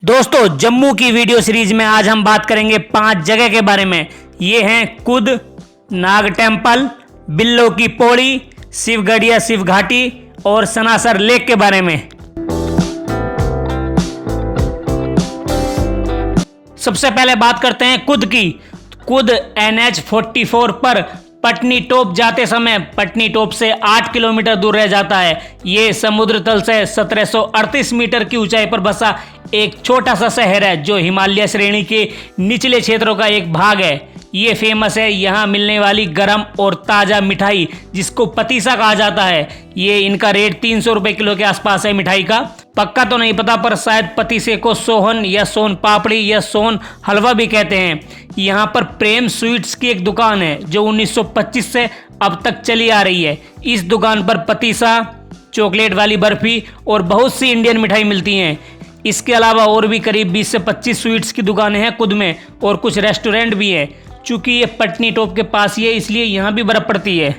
दोस्तों, जम्मू की video series में आज हम बात करेंगे 5 जगह के बारे में। ये हैं कुद, नाग टेम्पल, बिल्लो की पौड़ी, शिवगढ़िया शिव घाटी और सनासर लेक के बारे में। सबसे पहले बात करते हैं कुद की। कुद NH-44 पर पटनी टॉप जाते समय पटनी टॉप से 8 किलोमीटर दूर रह जाता है। ये समुद्र तल से 1738 मीटर की ऊंचाई पर बसा एक छोटा सा शहर है जो हिमालय श्रेणी के निचले क्षेत्रों का एक भाग है। ये फेमस है यहाँ मिलने वाली गर्म और ताज़ा मिठाई जिसको पतीसा कहा जाता है। ये इनका रेट 300 रुपये किलो के आसपास है मिठाई का। पक्का तो नहीं पता पर शायद पतीसे को सोहन या सोन पापड़ी या सोन हलवा भी कहते हैं। यहाँ पर प्रेम स्वीट्स की एक दुकान है जो 1925 से अब तक चली आ रही है। इस दुकान पर पतीसा, चॉकलेट वाली बर्फी और बहुत सी इंडियन मिठाई मिलती हैं। इसके अलावा और भी करीब 20 से 25 स्वीट्स की दुकानें हैं कुद में और कुछ रेस्टोरेंट भी है। चूंकि ये पटनी टॉप के पास ही है इसलिए यहाँ भी बर्फ पड़ती है।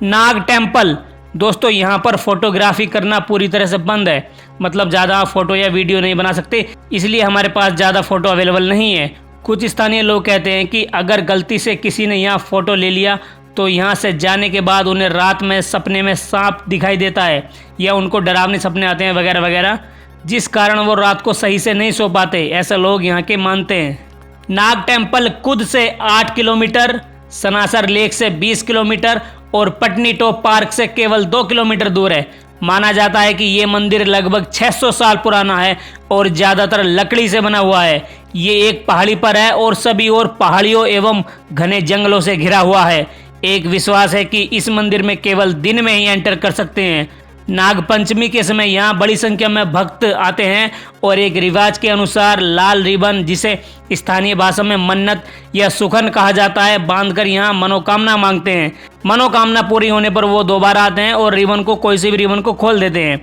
नाग टेम्पल। दोस्तों, यहाँ पर फोटोग्राफी करना पूरी तरह से बंद है, मतलब ज़्यादा फोटो या वीडियो नहीं बना सकते, इसलिए हमारे पास ज़्यादा फोटो अवेलेबल नहीं है। कुछ स्थानीय लोग कहते हैं कि अगर गलती से किसी ने यहाँ फोटो ले लिया तो यहाँ से जाने के बाद उन्हें रात में सपने में सांप दिखाई देता है या उनको डरावने सपने आते हैं वगैरह वगैरह, जिस कारण वो रात को सही से नहीं सो पाते, ऐसा लोग यहाँ के मानते हैं। नाग टेम्पल कुद से 8 किलोमीटर, सनासर लेक से 20 किलोमीटर और पटनी टॉप पार्क से केवल 2 किलोमीटर दूर है। माना जाता है कि ये मंदिर लगभग 600 साल पुराना है और ज़्यादातर लकड़ी से बना हुआ है। ये एक पहाड़ी पर है और सभी ओर पहाड़ियों एवं घने जंगलों से घिरा हुआ है। एक विश्वास है कि इस मंदिर में केवल दिन में ही एंटर कर सकते हैं। नाग पंचमी के समय यहाँ बड़ी संख्या में भक्त आते हैं और एक रिवाज के अनुसार लाल रिबन, जिसे स्थानीय भाषा में मन्नत या सुखन कहा जाता है, बांधकर यहाँ मनोकामना मांगते हैं। मनोकामना पूरी होने पर वो दोबारा आते हैं और रिबन को, कोई से भी रिबन को खोल देते हैं।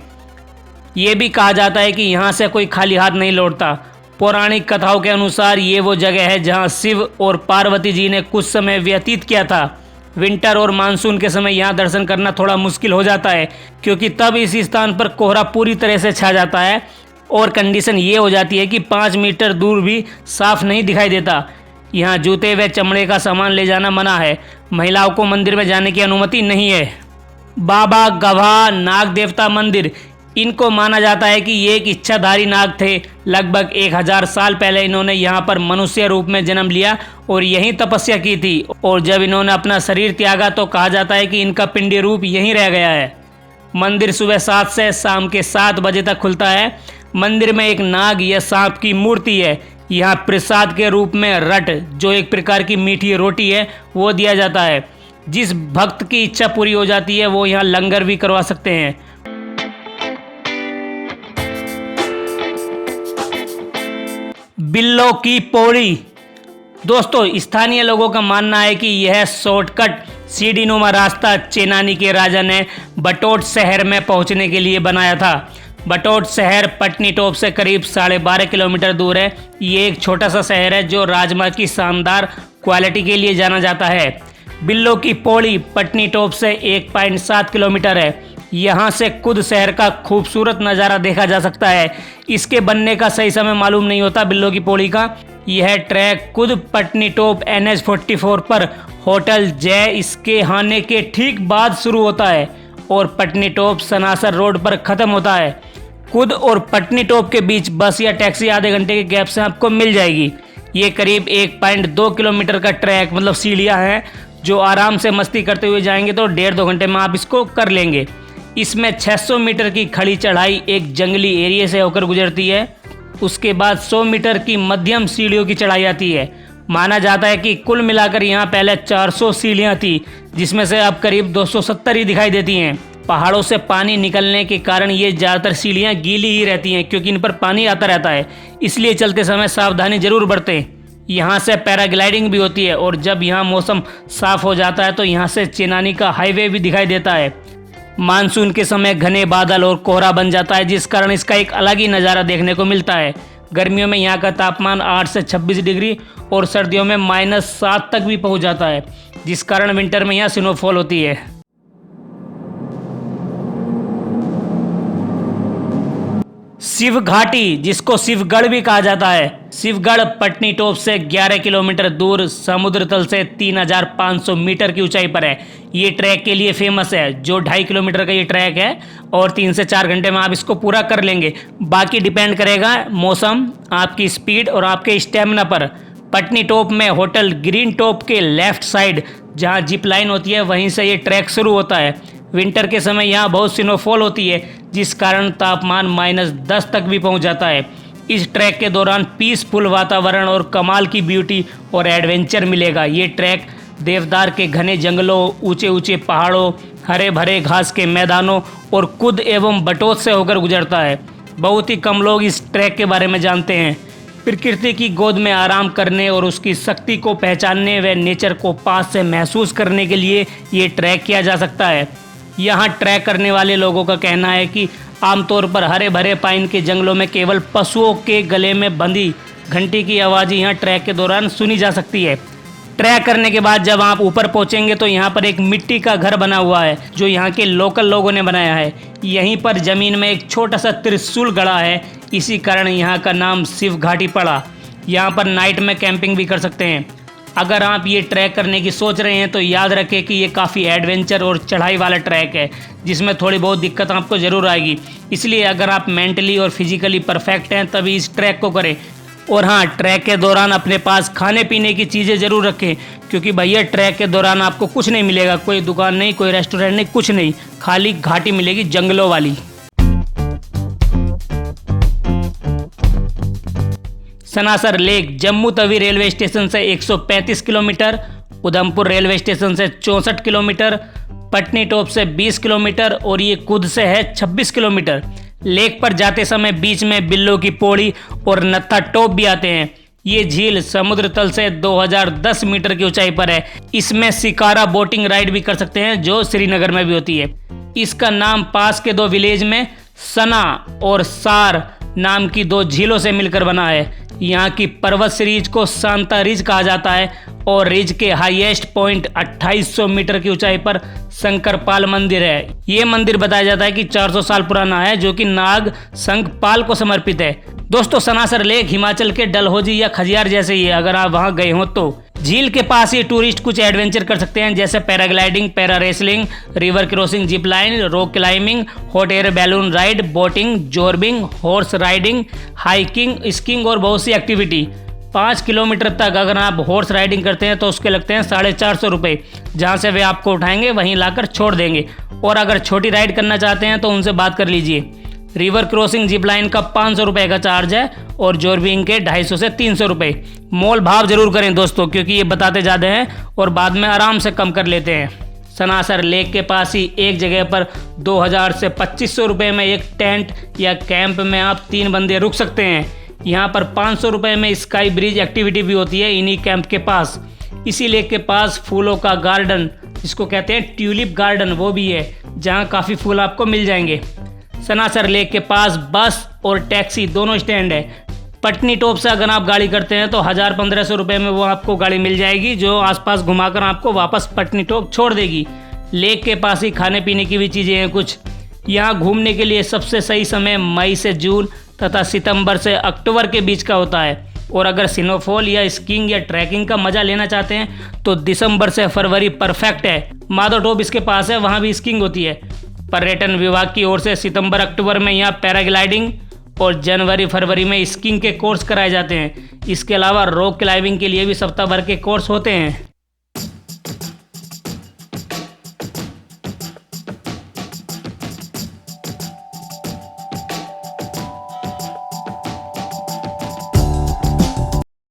ये भी कहा जाता है कि यहाँ से कोई खाली हाथ नहीं लौटता। पौराणिक कथाओं के अनुसार ये वो जगह है जहाँ शिव और पार्वती जी ने कुछ समय व्यतीत किया था। विंटर और मानसून के समय यहाँ दर्शन करना थोड़ा मुश्किल हो जाता है क्योंकि तब इस स्थान पर कोहरा पूरी तरह से छा जाता है और कंडीशन ये हो जाती है कि 5 मीटर दूर भी साफ नहीं दिखाई देता। यहाँ जूते व चमड़े का सामान ले जाना मना है। महिलाओं को मंदिर में जाने की अनुमति नहीं है। बाबा गभा नाग देवता मंदिर। इनको माना जाता है कि ये एक इच्छाधारी नाग थे। लगभग 1000 साल पहले इन्होंने यहाँ पर मनुष्य रूप में जन्म लिया और यहीं तपस्या की थी और जब इन्होंने अपना शरीर त्यागा तो कहा जाता है कि इनका पिंडी रूप यहीं रह गया है। मंदिर सुबह 7 से शाम के 7 बजे तक खुलता है। मंदिर में एक नाग या सांप की मूर्ति है। यहाँ प्रसाद के रूप में रट, जो एक प्रकार की मीठी रोटी है, वो दिया जाता है। जिस भक्त की इच्छा पूरी हो जाती है वो यहाँ लंगर भी करवा सकते हैं। बिल्लो की पौड़ी। दोस्तों, स्थानीय लोगों का मानना है कि यह शॉर्टकट सीढ़ीनुमा रास्ता चेनानी के राजा ने बटोट शहर में पहुंचने के लिए बनाया था। बटोट शहर पटनी टॉप से करीब 12.5 किलोमीटर दूर है। ये एक छोटा सा शहर है जो राजमा की शानदार क्वालिटी के लिए जाना जाता है। बिल्लो की पौड़ी पटनी टॉप से 1.7 किलोमीटर है। यहाँ से कुद शहर का खूबसूरत नज़ारा देखा जा सकता है। इसके बनने का सही समय मालूम नहीं होता बिल्लो की पौड़ी का। यह ट्रैक कुद पटनी टॉप NH-44 पर होटल जय इसके हाने के ठीक बाद शुरू होता है और पटनी टॉप सनासर रोड पर ख़त्म होता है। कुद और पटनी टॉप के बीच बस या टैक्सी आधे घंटे के गैप से आपको मिल जाएगी। ये करीब 1.2 किलोमीटर का ट्रैक, मतलब सीढ़ियाँ हैं, जो आराम से मस्ती करते हुए जाएंगे तो 1.5-2 घंटे में आप इसको कर लेंगे। इसमें 600 मीटर की खड़ी चढ़ाई एक जंगली एरिया से होकर गुजरती है। उसके बाद 100 मीटर की मध्यम सीढ़ियों की चढ़ाई आती है। माना जाता है कि कुल मिलाकर यहाँ पहले 400 सीढ़ियाँ थी, जिसमें से अब करीब 270 ही दिखाई देती हैं। पहाड़ों से पानी निकलने के कारण ये ज़्यादातर सीढ़ियाँ गीली ही रहती हैं क्योंकि इन पर पानी आता रहता है, इसलिए चलते समय सावधानी जरूर बरतें। यहाँ से पैराग्लाइडिंग भी होती है और जब यहाँ मौसम साफ हो जाता है तो यहाँ से चेनानी का हाईवे भी दिखाई देता है। मानसून के समय घने बादल और कोहरा बन जाता है जिस कारण इसका एक अलग ही नज़ारा देखने को मिलता है। गर्मियों में यहाँ का तापमान 8 से 26 डिग्री और सर्दियों में -7 तक भी पहुँच जाता है, जिस कारण विंटर में यहाँ स्नोफॉल होती है। शिव घाटी, जिसको शिवगढ़ भी कहा जाता है। शिवगढ़ पटनी टॉप से 11 किलोमीटर दूर समुद्र तल से 3500 मीटर की ऊंचाई पर है। ये ट्रैक के लिए फेमस है। जो 2.5 किलोमीटर का ये ट्रैक है और 3 से 4 घंटे में आप इसको पूरा कर लेंगे। बाकी डिपेंड करेगा मौसम, आपकी स्पीड और आपके स्टेमिना पर। पटनी टॉप में होटल ग्रीन टॉप के लेफ्ट साइड जहाँ जिप लाइन होती है वहीं से ये ट्रैक शुरू होता है। विंटर के समय यहाँ बहुत स्नोफॉल होती है, जिस कारण तापमान -10 तक भी पहुँच जाता है। इस ट्रैक के दौरान पीसफुल वातावरण और कमाल की ब्यूटी और एडवेंचर मिलेगा। ये ट्रैक देवदार के घने जंगलों, ऊंचे ऊंचे पहाड़ों, हरे भरे घास के मैदानों और कुद एवं बटोत से होकर गुजरता है। बहुत ही कम लोग इस ट्रैक के बारे में जानते हैं। प्रकृति की गोद में आराम करने और उसकी शक्ति को पहचानने व नेचर को पास से महसूस करने के लिए ये ट्रैक किया जा सकता है। यहाँ ट्रैक करने वाले लोगों का कहना है कि आमतौर पर हरे भरे पाइन के जंगलों में केवल पशुओं के गले में बंधी घंटी की आवाज़ यहाँ ट्रैक के दौरान सुनी जा सकती है। ट्रैक करने के बाद जब आप ऊपर पहुँचेंगे तो यहाँ पर एक मिट्टी का घर बना हुआ है जो यहाँ के लोकल लोगों ने बनाया है। यहीं पर ज़मीन में एक छोटा सा त्रिशूल गड़ा है, इसी कारण यहाँ का नाम शिव घाटी पड़ा। यहाँ पर नाइट में कैंपिंग भी कर सकते हैं। अगर आप ये ट्रैक करने की सोच रहे हैं तो याद रखें कि ये काफ़ी एडवेंचर और चढ़ाई वाला ट्रैक है, जिसमें थोड़ी बहुत दिक्कत आपको ज़रूर आएगी। इसलिए अगर आप मेंटली और फिजिकली परफेक्ट हैं तभी इस ट्रैक को करें। और हाँ, ट्रैक के दौरान अपने पास खाने पीने की चीज़ें ज़रूर रखें, क्योंकि भैया ट्रैक के दौरान आपको कुछ नहीं मिलेगा। कोई दुकान नहीं, कोई रेस्टोरेंट नहीं, कुछ नहीं, खाली घाटी मिलेगी जंगलों वाली। Sanasar lake Jammu Tawi railway station से 135 किलोमीटर, उधमपुर रेलवे स्टेशन से 64 किलोमीटर, पटनी टॉप से 20 किलोमीटर और ये कुद से है 26 किलोमीटर। लेक पर जाते समय बीच में बिल्लो की पौड़ी और नत्था टॉप भी आते हैं। ये झील समुद्र तल से 2010 मीटर की ऊंचाई पर है। इसमें शिकारा बोटिंग राइड भी कर सकते हैं जो श्रीनगर में भी होती है। इसका नाम पास के 2 विलेज में सना और सार नाम की 2 झीलों से मिलकर बना है। यहाँ की पर्वत सीरीज को सांता रिज कहा जाता है और रिज के हाईएस्ट पॉइंट 2800 मीटर की ऊंचाई पर शंकरपाल मंदिर है। ये मंदिर बताया जाता है कि 400 साल पुराना है, जो कि नाग शंखपाल को समर्पित है। दोस्तों, सनासर लेक हिमाचल के डलहौजी या खजियार जैसे ही है, अगर आप वहाँ गए हो तो। झील के पास ये टूरिस्ट कुछ एडवेंचर कर सकते हैं, जैसे paragliding, para wrestling, river crossing, zip line, rock climbing, hot air balloon ride, boating, zorbing, horse riding, hiking, skiing और बहुत सी एक्टिविटी। 5 किलोमीटर तक अगर आप हॉर्स राइडिंग करते हैं तो उसके लगते हैं 450 रुपये। जहाँ से वे आपको उठाएंगे वहीं लाकर छोड़ देंगे। और अगर छोटी राइड करना चाहते हैं तो उनसे बात कर लीजिए। रिवर क्रॉसिंग जिप लाइन का 500 रुपये का चार्ज है और जॉर्बिंग के 250 से 300 रुपये। मोल भाव जरूर करें दोस्तों, क्योंकि ये बताते ज़्यादा हैं और बाद में आराम से कम कर लेते हैं। सनासर लेक के पास ही एक जगह पर 2000 से 2500 रुपये में एक टेंट या कैंप में आप 3 बंदे रुक सकते हैं। यहाँ पर 500 रुपये में स्काई ब्रिज एक्टिविटी भी होती है इन्हीं कैंप के पास। इसी लेक के पास फूलों का गार्डन, जिसको कहते हैं ट्यूलिप गार्डन, वो भी है, जहाँ काफ़ी फूल आपको मिल जाएंगे। सनासर लेक के पास बस और टैक्सी दोनों स्टैंड है। पटनी टॉप से अगर आप गाड़ी करते हैं तो 1000-1500 रुपये में वो आपको गाड़ी मिल जाएगी, जो आसपास घुमाकर आपको वापस पटनी टॉप छोड़ देगी। लेक के पास ही खाने पीने की भी चीज़ें हैं कुछ। यहाँ घूमने के लिए सबसे सही समय मई से जून तथा सितंबर से अक्टूबर के बीच का होता है। और अगर स्नोफॉल या स्कीइंग या ट्रैकिंग का मजा लेना चाहते हैं तो दिसंबर से फरवरी परफेक्ट है। माधव टॉप इसके पास है, वहाँ भी स्कीइंग होती है। पर्यटन विभाग की ओर से सितंबर अक्टूबर में यहाँ पैराग्लाइडिंग और जनवरी फरवरी में स्कीइंग के कोर्स कराए जाते हैं। इसके अलावा रॉक क्लाइंबिंग के लिए भी सप्ताह भर के कोर्स होते हैं।